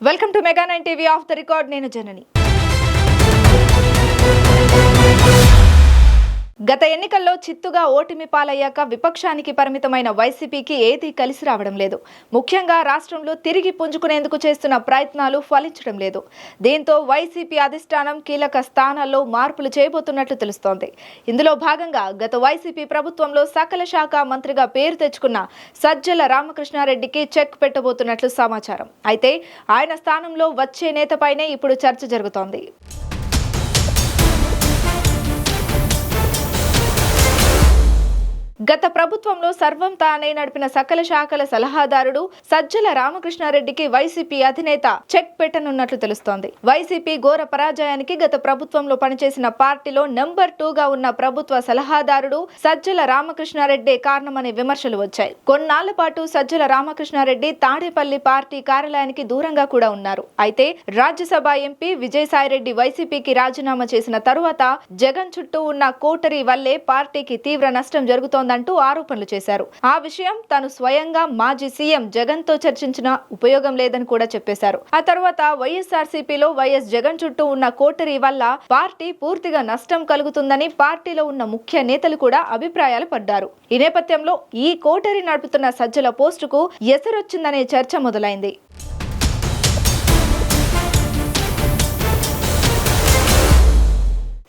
Welcome to mega 9 TV off the record. నేను జనని. గత ఎన్నికల్లో చిత్తుగా ఓటమి పాలయ్యాక విపక్షానికి పరిమితమైన వైసీపీకి ఏదీ కలిసి రావడం లేదు. ముఖ్యంగా రాష్ట్రంలో తిరిగి పుంజుకునేందుకు చేస్తున్న ప్రయత్నాలు ఫలించడం లేదు. దీంతో వైసీపీ అధిష్టానం కీలక స్థానాల్లో మార్పులు చేయబోతున్నట్లు తెలుస్తోంది. ఇందులో భాగంగా గత వైసీపీ ప్రభుత్వంలో సకల శాఖ మంత్రిగా పేరు తెచ్చుకున్న సజ్జల రామకృష్ణారెడ్డికి చెక్ పెట్టబోతున్నట్లు సమాచారం. అయితే ఆయన స్థానంలో వచ్చే నేతపైనే ఇప్పుడు చర్చ జరుగుతోంది. గత ప్రభుత్వంలో సర్వం తానే నడిపిన సకల శాఖల సలహాదారుడు సజ్జల రామకృష్ణారెడ్డికి వైసీపీ అధినేత చెక్ పెట్టనున్నట్లు తెలుస్తోంది. వైసీపీ ఘోర పరాజయానికి గత ప్రభుత్వంలో పనిచేసిన పార్టీలో నెంబర్ 2గా ఉన్న ప్రభుత్వ సలహాదారుడు సజ్జల రామకృష్ణారెడ్డి కారణమనే విమర్శలు వచ్చాయి. కొన్నాళ్ల పాటు సజ్జల రామకృష్ణారెడ్డి తాడేపల్లి పార్టీ కార్యాలయానికి దూరంగా కూడా ఉన్నారు. అయితే రాజ్యసభ ఎంపీ విజయసాయిరెడ్డి వైసీపీకి రాజీనామా చేసిన తరువాత జగన్ చుట్టూ ఉన్న కోటరీ వల్లే పార్టీకి తీవ్ర నష్టం జరుగుతోంది అంటూ ఆరోపణలు చేశారు. ఆ విషయం తాను స్వయంగా మాజీ సీఎం జగన్ తో చర్చించిన ఉపయోగం లేదని కూడా చెప్పేశారు. ఆ తర్వాత వైఎస్ఆర్సీపీలో వైఎస్ జగన్ చుట్టూ ఉన్న కోటరీ వల్ల పార్టీ పూర్తిగా నష్టం కలుగుతుందని పార్టీలో ఉన్న ముఖ్య నేతలు కూడా అభిప్రాయాలు పడ్డారు. ఈ నేపథ్యంలో ఈ కోటరీ నడుపుతున్న సజ్జల పోస్టుకు ఎసరొచ్చిందనే చర్చ మొదలైంది.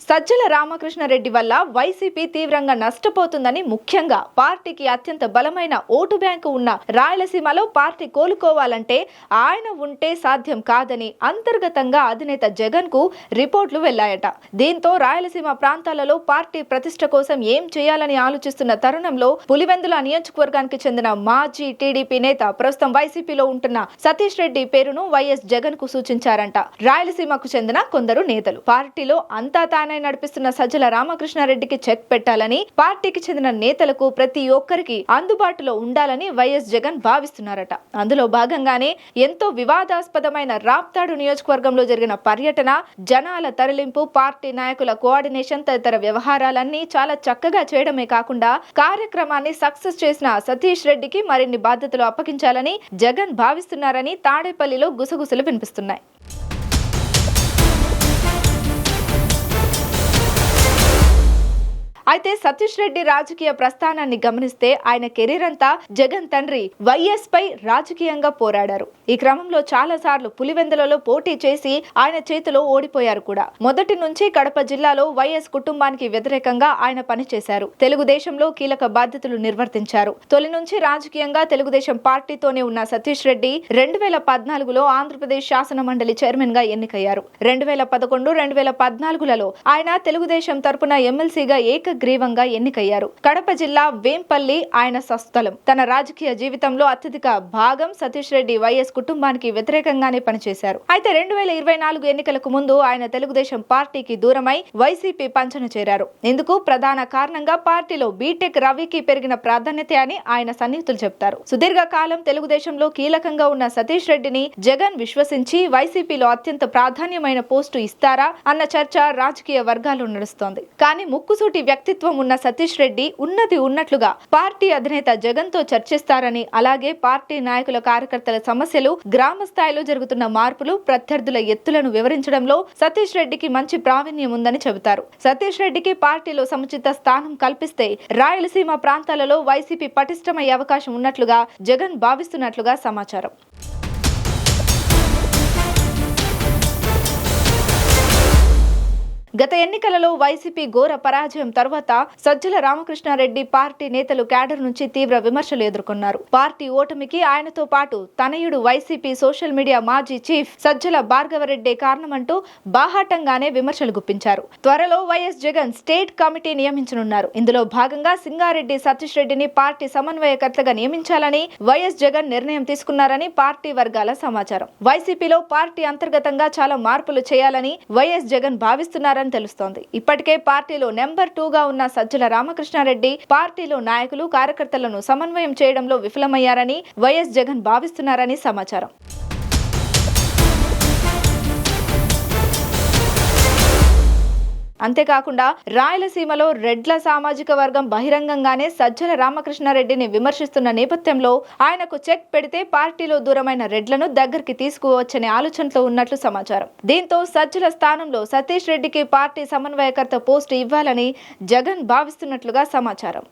సజ్జల రామకృష్ణారెడ్డి వల్ల వైసీపీ తీవ్రంగా నష్టపోతుందని, ముఖ్యంగా పార్టీకి అత్యంత బలమైన ఓటు బ్యాంకు ఉన్న రాయలసీమలో పార్టీ కోలుకోవాలంటే ఆయన ఉంటే సాధ్యం కాదని అంతర్గతంగా అధినేత జగన్ కు రిపోర్టులు వెళ్లాయట. దీంతో రాయలసీమ ప్రాంతాలలో పార్టీ ప్రతిష్ట కోసం ఏం చేయాలని ఆలోచిస్తున్న తరుణంలో పులివెందుల నియోజకవర్గానికి చెందిన మాజీ టీడీపీ నేత ప్రస్తుతం వైసీపీలో ఉంటున్న సతీష్ రెడ్డి పేరును వైఎస్ జగన్ కు సూచించారంట రాయలసీమకు చెందిన కొందరు నేతలు. పార్టీలో అంతా తానే నడిపిస్తున్న సజ్జల రామకృష్ణారెడ్డికి చెక్ పెట్టాలని, పార్టీకి చెందిన నేతలకు ప్రతి ఒక్కరికి అందుబాటులో ఉండాలని వైఎస్ జగన్ భావిస్తున్నారట. అందులో భాగంగానే ఎంతో వివాదాస్పదమైన రాప్తాడు నియోజకవర్గంలో జరిగిన పర్యటన, జనాల తరలింపు, పార్టీ నాయకుల కోఆర్డినేషన్ తదితర వ్యవహారాలన్నీ చాలా చక్కగా చేయడమే కాకుండా కార్యక్రమాన్ని సక్సెస్ చేసిన సతీష్ రెడ్డికి మరిన్ని బాధ్యతలు అప్పగించాలని జగన్ భావిస్తున్నారని తాడేపల్లిలో గుసగుసలు వినిపిస్తున్నాయి. అయితే సతీష్ రెడ్డి రాజకీయ ప్రస్థానాన్ని గమనిస్తే ఆయన కెరీర్ అంతా జగన్ తండ్రి వైఎస్ పై రాజకీయంగా పోరాడారు. ఈ క్రమంలో చాలా సార్లు పులివెందులలో పోటీ చేసి ఆయన చేతిలో ఓడిపోయారు కూడా. మొదటి నుంచి కడప జిల్లాలో వైఎస్ కుటుంబానికి వ్యతిరేకంగా ఆయన పనిచేశారు. తెలుగుదేశంలో కీలక బాధ్యతలు నిర్వర్తించారు. తొలి నుంచి రాజకీయంగా తెలుగుదేశం పార్టీతోనే ఉన్న సతీష్ రెడ్డి 2014లో ఆంధ్రప్రదేశ్ శాసన మండలి చైర్మన్ గా ఎన్నికయ్యారు. 2011, 2014లలో ఆయన తెలుగుదేశం తరపున ఎమ్మెల్సీగా గ్రీవంగా ఎన్నికయ్యారు. కడప జిల్లా వేంపల్లి ఆయన స్వస్థలం. తన రాజకీయ జీవితంలో అత్యధిక భాగం సతీష్ రెడ్డి వైఎస్ కుటుంబానికి వ్యతిరేకంగానే పనిచేశారు. అయితే 2024 ఎన్నికలకు ముందు ఆయన తెలుగుదేశం పార్టీకి దూరమై వైసీపీ పంచన చేరారు. ఇందుకు ప్రధాన కారణంగా పార్టీలో బీటెక్ రవికి పెరిగిన ప్రాధాన్యత అని ఆయన సన్నిహితులు చెప్తారు. సుదీర్ఘ కాలం తెలుగుదేశంలో కీలకంగా ఉన్న సతీష్ రెడ్డిని జగన్ విశ్వసించి వైసీపీలో అత్యంత ప్రాధాన్యమైన పోస్టు ఇస్తారా అన్న చర్చ రాజకీయ వర్గాల్లో నడుస్తోంది. కానీ ముక్కుసూటి వ్యక్తిత్వం ఉన్న సతీష్ రెడ్డి ఉన్నది ఉన్నట్లుగా పార్టీ అధినేత జగన్ తో చర్చిస్తారని, అలాగే పార్టీ నాయకుల కార్యకర్తల సమస్యలు, గ్రామ స్థాయిలో జరుగుతున్న మార్పులు, ప్రత్యర్థుల ఎత్తులను వివరించడంలో సతీష్ రెడ్డికి మంచి ప్రావీణ్యం ఉందని చెబుతారు. సతీష్ రెడ్డికి పార్టీలో సముచిత స్థానం కల్పిస్తే రాయలసీమ ప్రాంతాలలో వైసీపీ పటిష్టమయ్యే అవకాశం ఉన్నట్లుగా జగన్ భావిస్తున్నట్లుగా సమాచారం. గత ఎన్నికలలో వైసీపీ ఘోర పరాజయం తర్వాత సజ్జల రామకృష్ణారెడ్డి పార్టీ నేతలు క్యాడర్ నుంచి తీవ్ర విమర్శలు ఎదుర్కొన్నారు. పార్టీ ఓటమికి ఆయనతో పాటు తనయుడు వైసీపీ సోషల్ మీడియా మాజీ చీఫ్ సజ్జల భార్గవరెడ్డి కారణమంటూ బాహాటంగానే విమర్శలు గుప్పించారు. త్వరలో వైఎస్ జగన్ స్టేట్ కమిటీ నియమించనున్నారు. ఇందులో భాగంగా సింగారెడ్డి సతీష్ రెడ్డిని పార్టీ సమన్వయకర్తగా నియమించాలని వైఎస్ జగన్ నిర్ణయం తీసుకున్నారని పార్టీ వర్గాల సమాచారం. వైసీపీలో పార్టీ అంతర్గతంగా చాలా మార్పులు చేయాలని వైఎస్ జగన్ భావిస్తున్నారని తెలుస్తోంది. ఇప్పటికే పార్టీలో నెంబర్ 2గా ఉన్న సజ్జల రామకృష్ణారెడ్డి పార్టీలో నాయకులు, కార్యకర్తలను సమన్వయం చేయడంలో విఫలమయ్యారని వైఎస్ జగన్ భావిస్తున్నారని సమాచారం. అంతేకాకుండా రాయలసీమలో రెడ్ల సామాజిక వర్గం బహిరంగంగానే సజ్జల రామకృష్ణారెడ్డిని విమర్శిస్తున్న నేపథ్యంలో ఆయనకు చెక్ పెడితే పార్టీలో దూరమైన రెడ్లను దగ్గరికి తీసుకువచ్చనే ఆలోచనలో ఉన్నట్లు సమాచారం. దీంతో సజ్జల స్థానంలో సతీష్ రెడ్డికి పార్టీ సమన్వయకర్త పోస్టు ఇవ్వాలని జగన్ భావిస్తున్నట్లుగా సమాచారం.